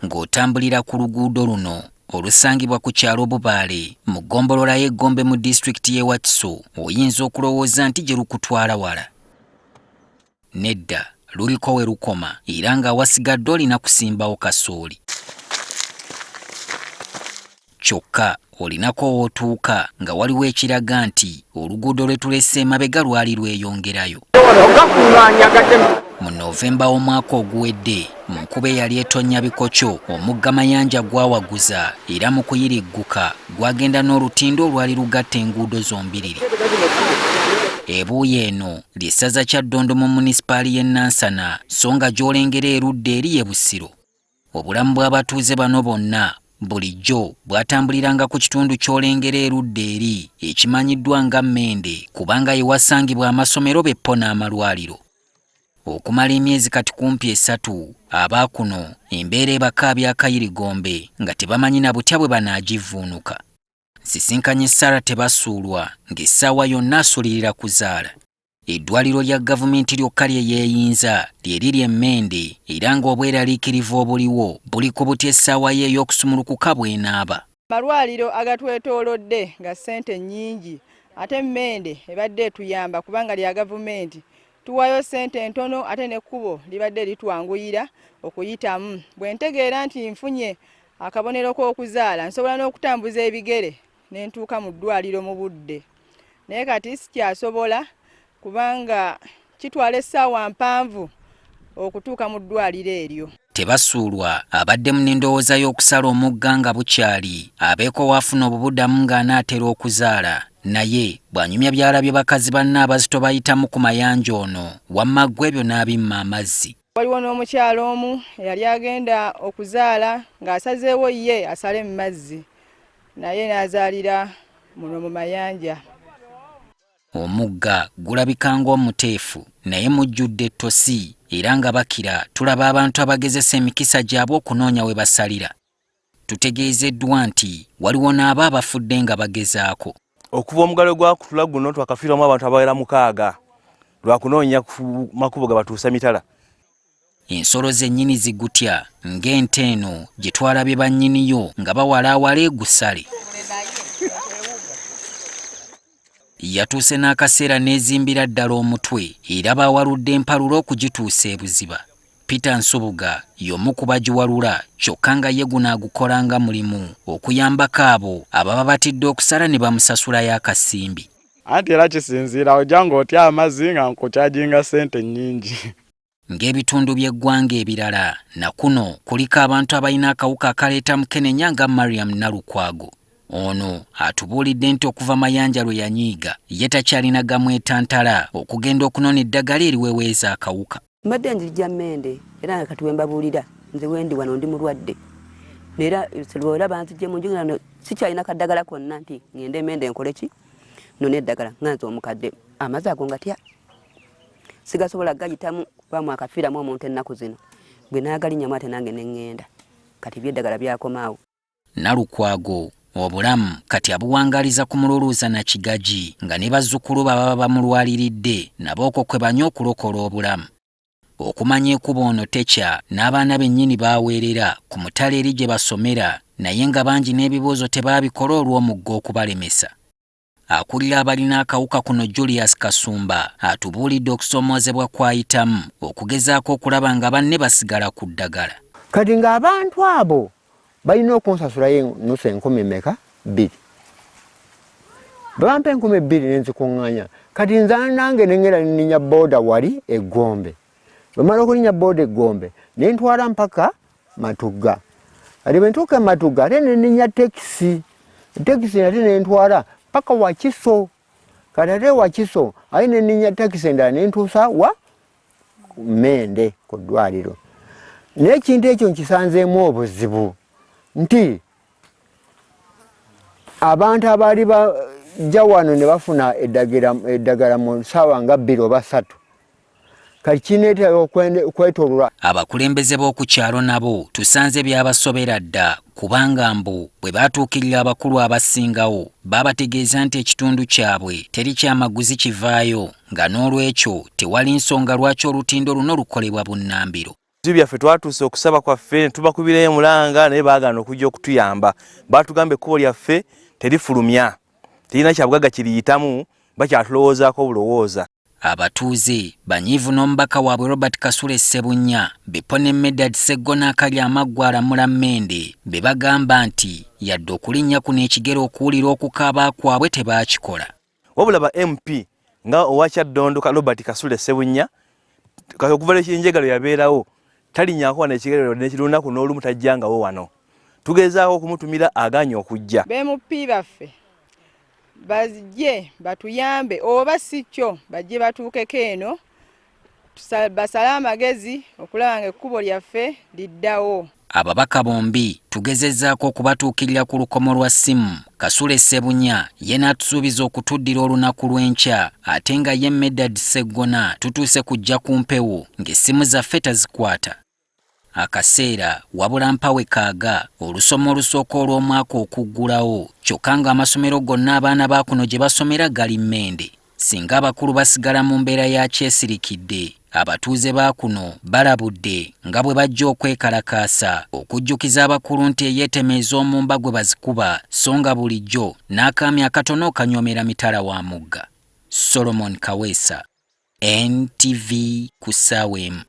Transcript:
ng'otambulira ku luguudo luno olusangibwa ku kyalo Bubaale mu ggombolola y'e Gombe mu disitulikiti y'e Wakiso, oyinza okulowooza nti gye lukutwala wala. Nedda, luliko we lukoma era nga wasigadde olina kusimbawo kasooli. Kyokka olinako w'otuuka nga waliwo ekiraga nti oluguudo lwe tulese emabega lwali lweyongerayo. Mu Novemba omwaka oguwedde, mu nkuba eyali etonnya bikokyo, omugga Mayanja gwawaguzza era mu kuyirigguka gwagenda n'olutindo olwali lugatta enguudo zombiriri. Ebuuyi eno ly'essaza Kyaddondo mu munisipaali y'e Nansana, so nga gy'olengera erudda eri ye Busiro. Obulamu bw'abatuuze bano bonna bulijjo bwatambuliranga ku kitundu ky'olengera erudda eri ekimanyiddwa nga Mmende, kubanga ye wasangibwa amasomero beppo n'amalwaliro. Okumala emyezi kati kumpi esatu, abaakuno embeera ebakaabya akayiri Gombe nga tebamanyi na butya bwe banaagivuunuka. Sisinkanye Sarah tebasuulwa ng'essaawa yonna asulirira kuzaala. Eddwaliro lya gavumenti lyokka lye yeeyinza lye liri e Mmende era ng'obweraliikirivu obuliwo buli ku butya essaawa ye ey'okusumulukuka bw'enaaba. Amalwaliro agatwetoolodde nga ssente nnyingi, ate Mmende ebadde etuyamba kubanga lya gavumenti. Tuwayo ssente ntono ate n'ekkubo libadde litwanguyira okuyitamu. Bwe ntegeera nti nfunye akabonero k'okuzaala nsobola n'okutambuza ebigere ne ntuuka mu ddwaliro mu budde. Naye kati sikyasobola kubanga kitwala essaawa mpanvu okutuuka mu ddwaliro eryo. Tebasuulwa abadde mu n'endowooza y'okusala omugga nga bukyali abeeko waafuna obubuddamu ng'anaatera okuzaala, naye bw'anyumya byalabye bakazi banne abazito bayitamu ku mayanja ono, wamma ggwe ebyo n'abimma amazzi. Waliwo n'omukyala omu eyali agenda okuzaala ng'asazeewo ye asale mu mazzi, naye n'azaalira muno mu mayanja. Omugga gulabika ng'omuteefu naye mujjudde ettosi era nga bakira tulaba abantu abagezesa emikisa gyabwe okunoonya we basalira. Tutegeezeddwa nti waliwo n'abo abafudde nga bagezaako. Okuva omugalo gwakutula guno twakafiiramu abantu abawera 6 lwa kunoonya ku makubo gabatuusa mitala. Ensolo zennyini zigutya ng'ente eno gye twalabye bannyiniyo nga bawalaawala egusale. Yatuuse n'akaseera n'ezimbira ddala omutwe era bawaludde empalulo okugituusa ebuziba. Peter Nsubuga y'omu ku bagiwalula, kyokka nga ye guno agukolanga mulimu okuyambako abo ababa batidde okusala ne bamusasulayo akasimbi. Anti era kisinziira ojja ng'otya amazzi nga nkukyajinga ssente nnyingi. Ng'ebitundu by'eggwanga ebirala nakuno kuliko abantu abalina akawuka akaleeta mukenenya nga Mariam Nalukwago. Ono atubuulidde nti okuva Mayanja lwe yanyiiga ye takyalina gamwetantala okugenda okunona eddagala eriweweeza akawuka. Mbadde njijja Mmende era nga kati wembabuulira nze wendi wano ndi mulwadde. Neera olaba nzijje mu nju nga sikyalina kaddagala konna nti ngende Mmende nkole ki? Nona eddagala nga nze omukadde amazzi ago ngatya. Sigasobola gayitamu kubamu akafiiramu omuntu ennaku zino. Bwe naagalinnyamu ate nange ne ŋŋenda. Kati by'eddagala byakomaawo. Nalukwago obulamu kati abuwangaliza ku mululuuza na Kigaji nga ne bazzukulu baba bamulwaliridde nabo okwo kwe banya okulokola obulamu. Okumanya ekkubo ono tekya n'abaana bennyini baaweerera ku mutala eri gye basomera naye nga bangi n'ebibuuzo tebaabikola olw'omugga okubalemesa. Akulira abalina akawuka kuno Julius Kasumba atubuulidde okusoomoozebwa kwayitamu okugezaako okulaba nga banne basigala ku ddagala. Kati ng'abantu abo balina okunsasulayo nusu 10,000 2. Bampa 2,000 nenzikuŋŋaanya. Kati nze nange nengera nninya booda wali e Gombe. Bwe mala okulinnya booda e Gombe ne ntwala mpaka Matugga. Kati bwe ntuuka e Matugga ate ne nninya tekisi. Tekisi ate ne ntwala mpaka Wakiso. Kati ate Wakiso ate ne nninya tekisi endala ne ntuusa wa Mmende ku ddwaliro. Naye ekintu ekyo nkisanzeemu obuzibu nti abantu abaali bajja wano ne bafuna eddagala mu ssaawa nga 2 oba 3 kati kineetera okwetoololwa. Abakulembeze b'oku kyalo nabo tusanze byabasobera dda kubanga mbu bwe baatuukirira abakulu abasingawo babategeeza nti ekitundu kyabwe teri kyamaguzi kivaayo nga n'olwekyo tewali nsonga lwaki olutindo luno lukolebwa bunnambiro. byaffe twatuuse okusaba kwaffe ne tubakubira emulanga naye baagaana okujja okutuyamba. Baatugamba ekkubo lyaffe terifulumya, terina kyabugagga kiriyitamu, bakyatulowoozaako obulowooza. Abatuuze banyiivu n'omubaka waabwe Robert Kasule Ssebunya, Bipo ne Medad Sseggona akali amaggwa alamula Mmende be bagamba nti yadde okulinnya kuno ekigero okuwulira okukaaba kwabwe tebaakikola. Wabula ba MP nga owa Kyaddondo Robert Kasule Ssebunya okuva enjegalo yabeerawo talinnyako wano ekigero n'ekirunaku n'olumu tajjangawo wano. Tugezaako okumutumira agaanye okujja. BMP baffe bazije batuyambe oba si kyo bajje batuukeko eno basale amagezi okulaba ng'ekkubo lyaffe liddawo. Ababaka bombi tugezezzaako okubatuukirira ku lukomo lwa ssimu. Kasule Ssebunya ye n'atusuubiza okutuddira olunaku lw'enkya, ate nga ye Medad Sseggona tutuuse kujja ku mpewo ng'essimu zaffe tazikwata. Akaseera wabula mpawe kaaga olusomo olusooka olw'omwaka okuggulawo, kyokka ng'amasomero gonna abaana ba kuno gye basomera gali Mmende. Singa abakulu basigala mu mbeera ya kyesirikidde, abatuuze ba kuno balabudde nga bwe bajja okwekalakaasa okujjukiza abakulu nti eyeetemeeza omumba gwe bazikuba, so nga bulijjo n'akaami akatono okanyoomera mitala wa mugga. Solomon Kaweesa, NTV ku ssaawa emu.